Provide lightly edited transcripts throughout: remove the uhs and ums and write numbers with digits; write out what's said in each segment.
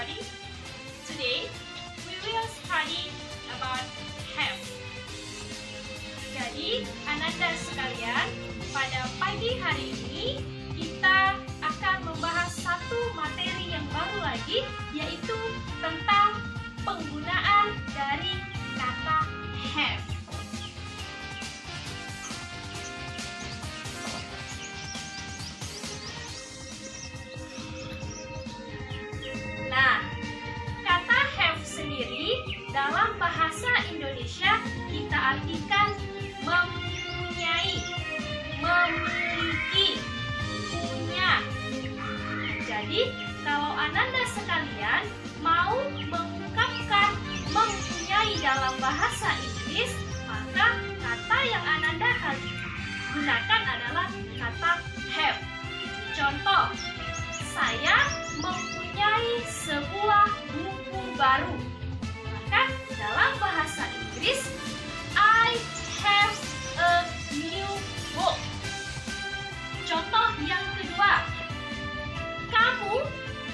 everybody. Today we will study about have. Jadi, Ananda sekalian, pada pagi hari ini kita akan membahas satu materi yang baru lagi, yaitu tentang penggunaan dari kata have. Nah, kata have sendiri dalam bahasa Indonesia kita artikan mempunyai, memiliki, punya. Jadi, kalau Ananda sekalian mau mengungkapkan mempunyai dalam bahasa Inggris, maka kata yang Ananda gunakan adalah kata have. Contoh, saya mempunyai sebuah buku baru. Maka dalam bahasa Inggris, I have a new book. Contoh yang kedua, kamu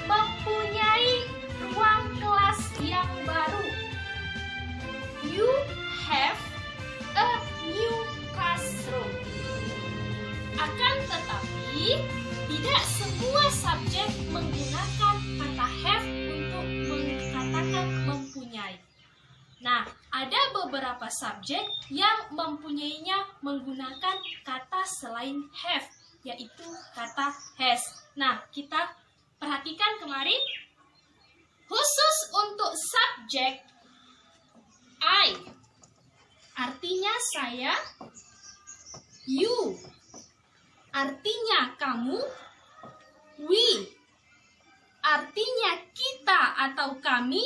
mempunyai ruang kelas yang baru. You have a new classroom. Akan tetapi, tidak semua subjek menggunakan kata have untuk mengatakan mempunyai. Nah, ada beberapa subjek yang mempunyainya menggunakan kata selain have, yaitu kata has. Nah, kita perhatikan kemarin. Khusus untuk subjek I, artinya saya. You, artinya kamu. We, artinya kita atau kami.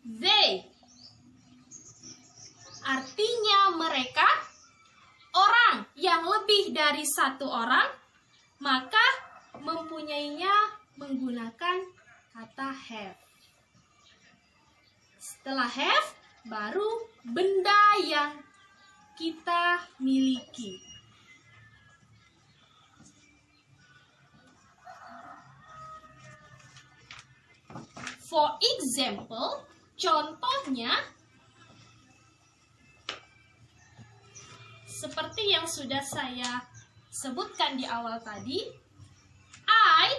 They, artinya mereka. Orang yang lebih dari satu orang, maka mempunyainya menggunakan kata have. Setelah have, baru benda yang kita miliki. For example, contohnya seperti yang sudah saya sebutkan di awal tadi, I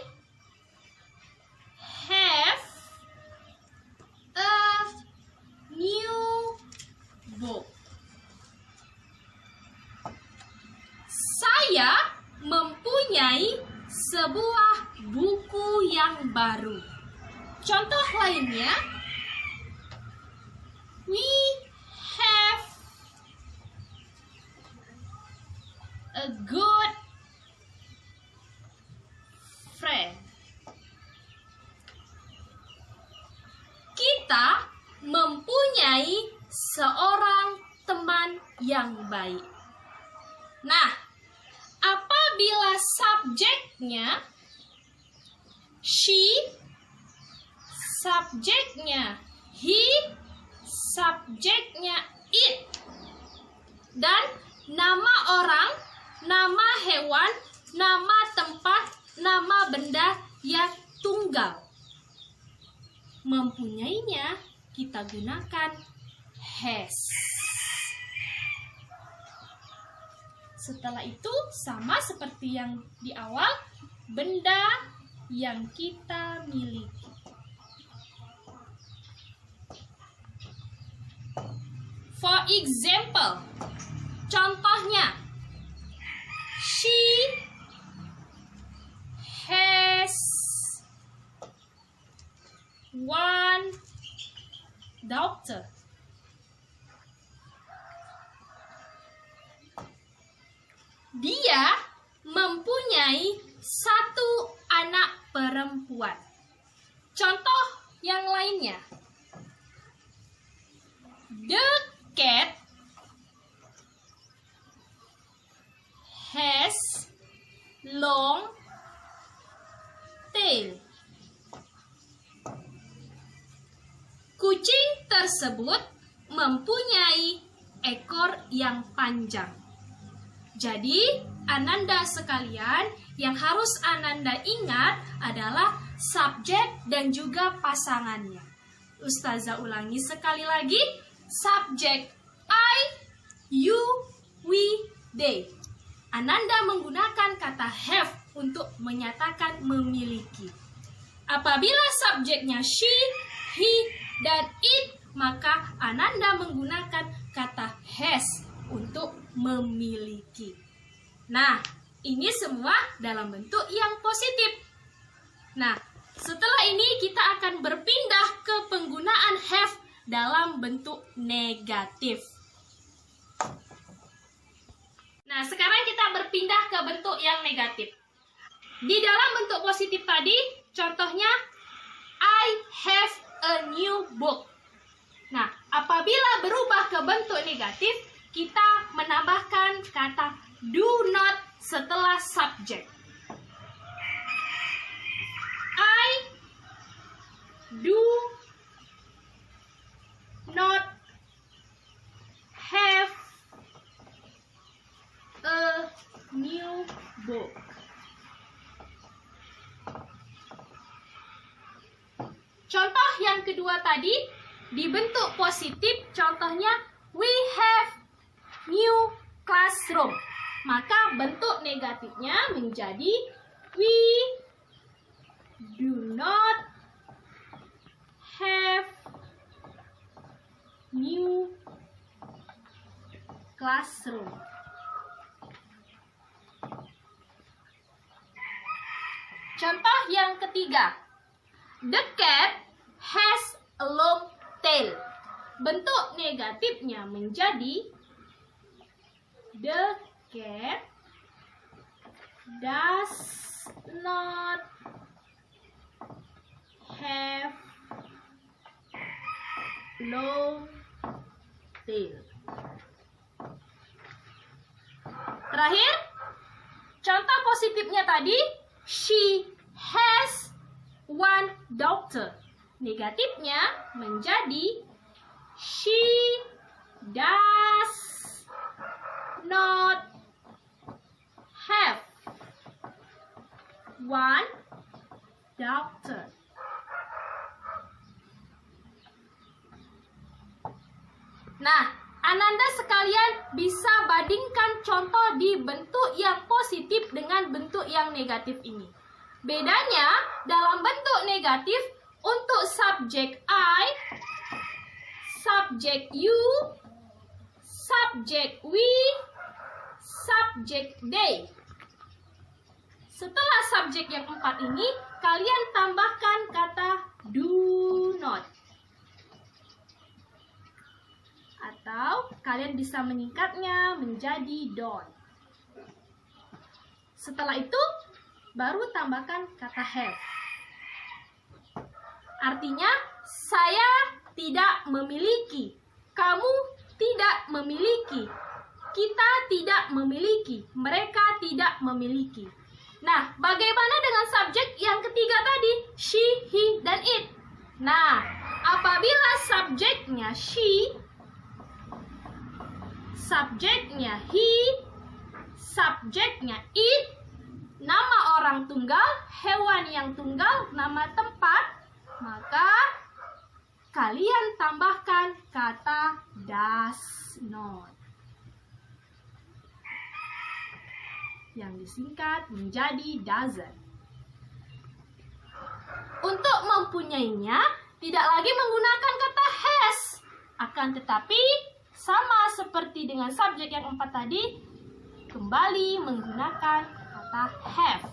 have a new book. Saya mempunyai sebuah buku yang baru. Contoh lainnya, we have a good friend. Kita mempunyai seorang teman yang baik. Nah, apabila subjeknya she, subjeknya he, subjeknya it, dan nama orang, nama hewan, nama tempat, nama benda yang tunggal, mempunyainya kita gunakan has. Setelah itu sama seperti yang di awal, benda yang kita miliki. For example, contohnya, she has one daughter. Dia mempunyai satu anak perempuan. Contoh yang lainnya, the cat has long tail. Kucing tersebut mempunyai ekor yang panjang. Jadi, Ananda sekalian, yang harus Ananda ingat adalah subjek dan juga pasangannya. Ustazah ulangi sekali lagi. Subjek I, you, we, they. Ananda menggunakan kata have untuk menyatakan memiliki. Apabila subjeknya she, he, dan it, maka Ananda menggunakan kata has untuk memiliki. Nah, ini semua dalam bentuk yang positif. Nah, setelah ini kita akan berpindah ke penggunaan have dalam bentuk negatif. Nah, sekarang kita berpindah ke bentuk yang negatif. Di dalam bentuk positif tadi, contohnya I have a new book. Nah, apabila berubah ke bentuk negatif, kita menambahkan kata do not setelah subjek. I do not have a new book. Contoh yang kedua tadi, di bentuk positif, contohnya we have new classroom. Maka bentuk negatifnya menjadi we do not have new classroom. Contoh yang ketiga, the cat has a long tail. Bentuk negatifnya menjadi the cat does not have long tail. Terakhir, contoh positifnya tadi, she has one daughter. Negatifnya menjadi she does not have one daughter. Nah, Ananda sekalian bisa bandingkan contoh di bentuk yang positif dengan bentuk yang negatif ini. Bedanya, dalam bentuk negatif, untuk subjek I, subjek you, subjek we, subjek they. Setelah subjek yang 4 ini, kalian tambahkan kata do not. Atau kalian bisa menyingkatnya menjadi don't. Setelah itu, baru tambahkan kata have. Artinya, saya tidak memiliki, kamu tidak memiliki, kita tidak memiliki, mereka tidak memiliki. Nah, bagaimana dengan subjek yang ketiga tadi? She, he, dan it. Nah, apabila subjeknya she, subjeknya he, subjeknya it, nama orang tunggal, hewan yang tunggal, nama tempat, maka kalian tambahkan kata does not yang disingkat menjadi doesn't. Untuk mempunyainya, tidak lagi menggunakan kata has, akan tetapi sama seperti dengan subjek yang 4 tadi, kembali menggunakan kata have.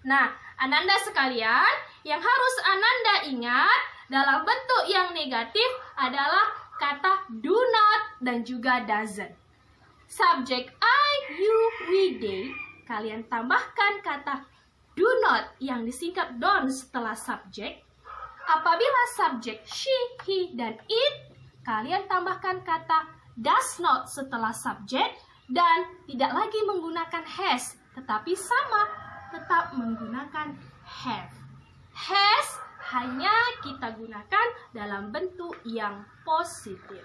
Nah, Ananda sekalian, yang harus Ananda ingat dalam bentuk yang negatif adalah kata do not dan juga doesn't. Subjek I, you, we, they, kalian tambahkan kata do not yang disingkat don't setelah subjek. Apabila subjek she, he, dan it, kalian tambahkan kata does not setelah subjek dan tidak lagi menggunakan has, tetapi sama, tetap menggunakan have. Has hanya kita gunakan dalam bentuk yang positif.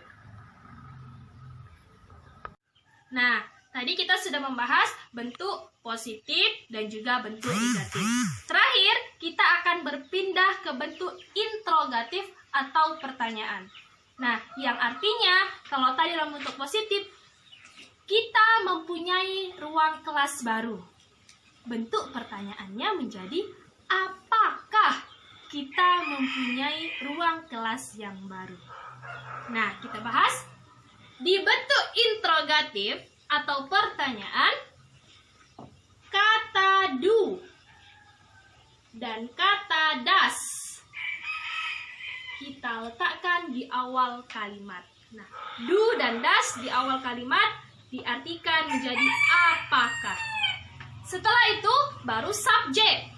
Nah, tadi kita sudah membahas bentuk positif dan juga bentuk negatif. Terakhir, kita ke bentuk interrogatif atau pertanyaan. Nah, yang artinya kalau tadi dalam bentuk positif, kita mempunyai ruang kelas baru. Bentuk pertanyaannya menjadi apakah kita mempunyai ruang kelas yang baru. Nah, kita bahas di bentuk interrogatif atau pertanyaan, kata do dan kata does kita letakkan di awal kalimat. Nah, do dan does di awal kalimat diartikan menjadi apakah. Setelah itu baru subjek.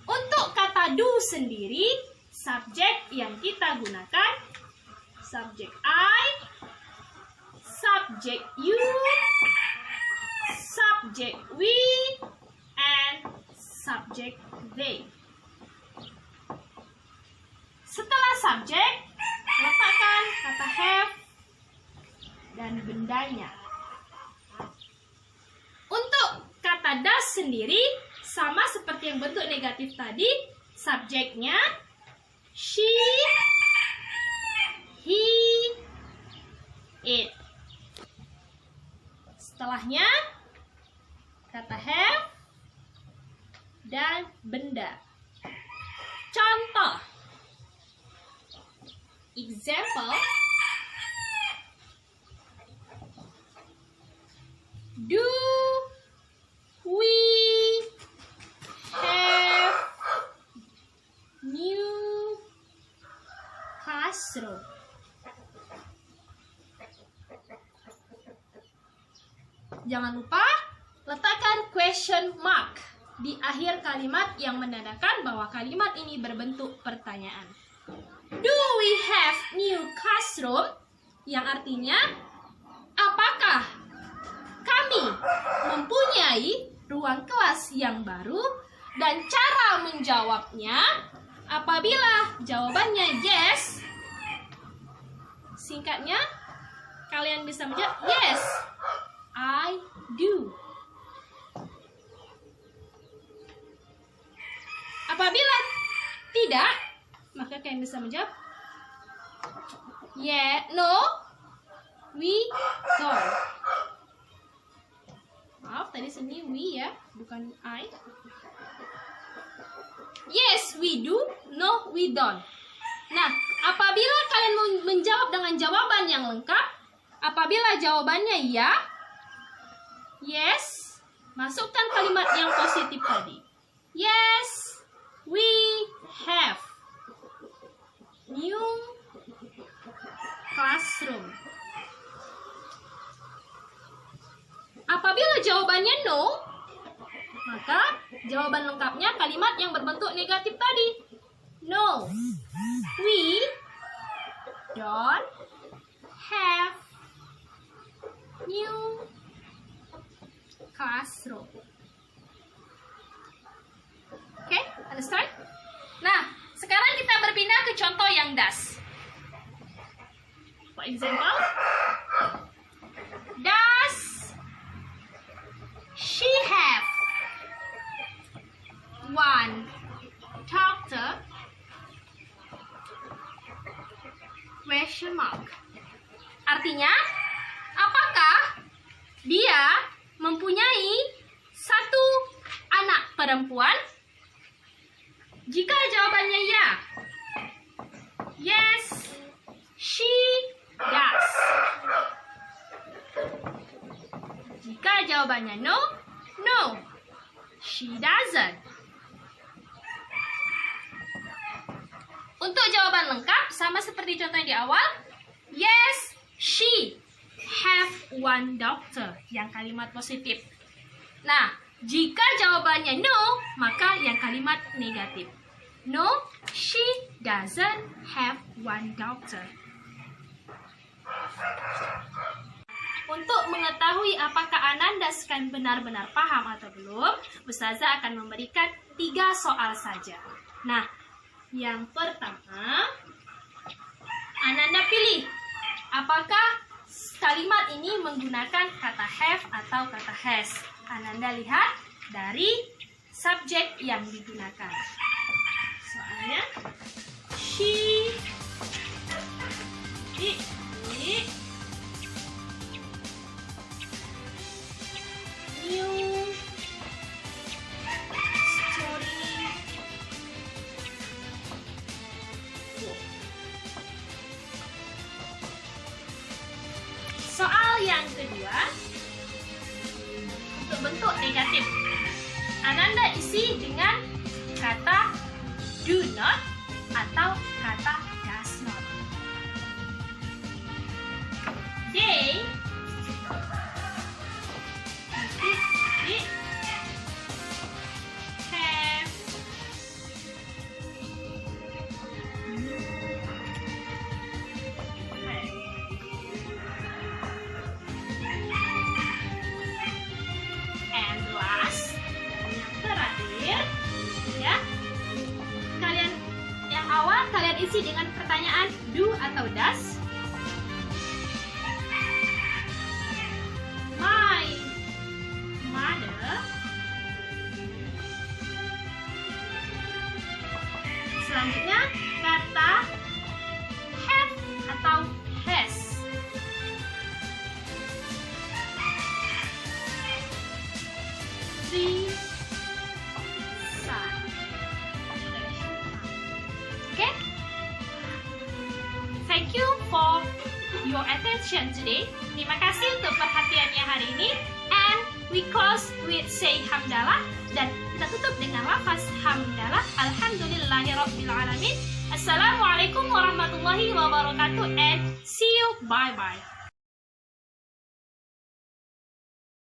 Untuk kata do sendiri, subjek yang kita gunakan subjek I, subjek you, subjek we, and subjek they. Setelah subjek, letakkan kata have dan bendanya. Untuk kata does sendiri, sama seperti yang bentuk negatif tadi, subjeknya she, he, it. Setelahnya, kata have dan benda. Contoh. Example. Do we have new classroom? Jangan lupa letakkan question mark di akhir kalimat yang menandakan bahwa kalimat ini berbentuk pertanyaan. Do we have new classroom? Yang artinya, apakah kami mempunyai ruang kelas yang baru? Dan cara menjawabnya, apabila jawabannya yes, singkatnya kalian bisa menjawab yes, I do. Apabila tidak, maka kalian bisa menjawab yeah, no, we don't. Maaf, tadi sini we ya, bukan I. Yes, we do. No, we don't. Nah, apabila kalian menjawab dengan jawaban yang lengkap, apabila jawabannya ya, yes, masukkan kalimat yang positif tadi. Yes, we have new classroom. Apabila jawabannya no, maka jawaban lengkapnya kalimat yang berbentuk negatif tadi. No, we don't have new classroom. Okay, understand? Nah, sekarang kita berpindah ke contoh yang does. For example, does she have one doctor? Question mark. Artinya, apakah dia mempunyai satu anak perempuan? Jika jawabannya ya, yes, she does. Jika jawabannya no, no, she doesn't. Untuk jawaban lengkap, sama seperti contoh yang di awal, yes, she have one doctor, yang kalimat positif. Nah, jika jawabannya no, maka yang kalimat negatif. No, she doesn't have one doctor. Untuk mengetahui apakah Ananda sekarang benar-benar paham atau belum, Ustazah akan memberikan 3 soal saja. Nah, yang pertama, Ananda pilih apakah kalimat ini menggunakan kata have atau kata has. Ananda lihat dari subjek yang digunakan. Soalnya she, it, new story book. Soal yang kedua, untuk bentuk negatif, Ananda isi dengan kata do not atau kata does not. They have and last, yang terakhir, ya, kalian yang awal kalian isi dengan pertanyaan do atau does. My mother. Selanjutnya kata have atau has. Three son. Okay? Thank you for your attention today. Terima kasih untuk perhatiannya hari ini. And we close with say hamdalah, dan kita tutup dengan lafaz hamdalah. Alhamdulillahirabbil alamin. Assalamualaikum warahmatullahi wabarakatuh and see you. Bye bye.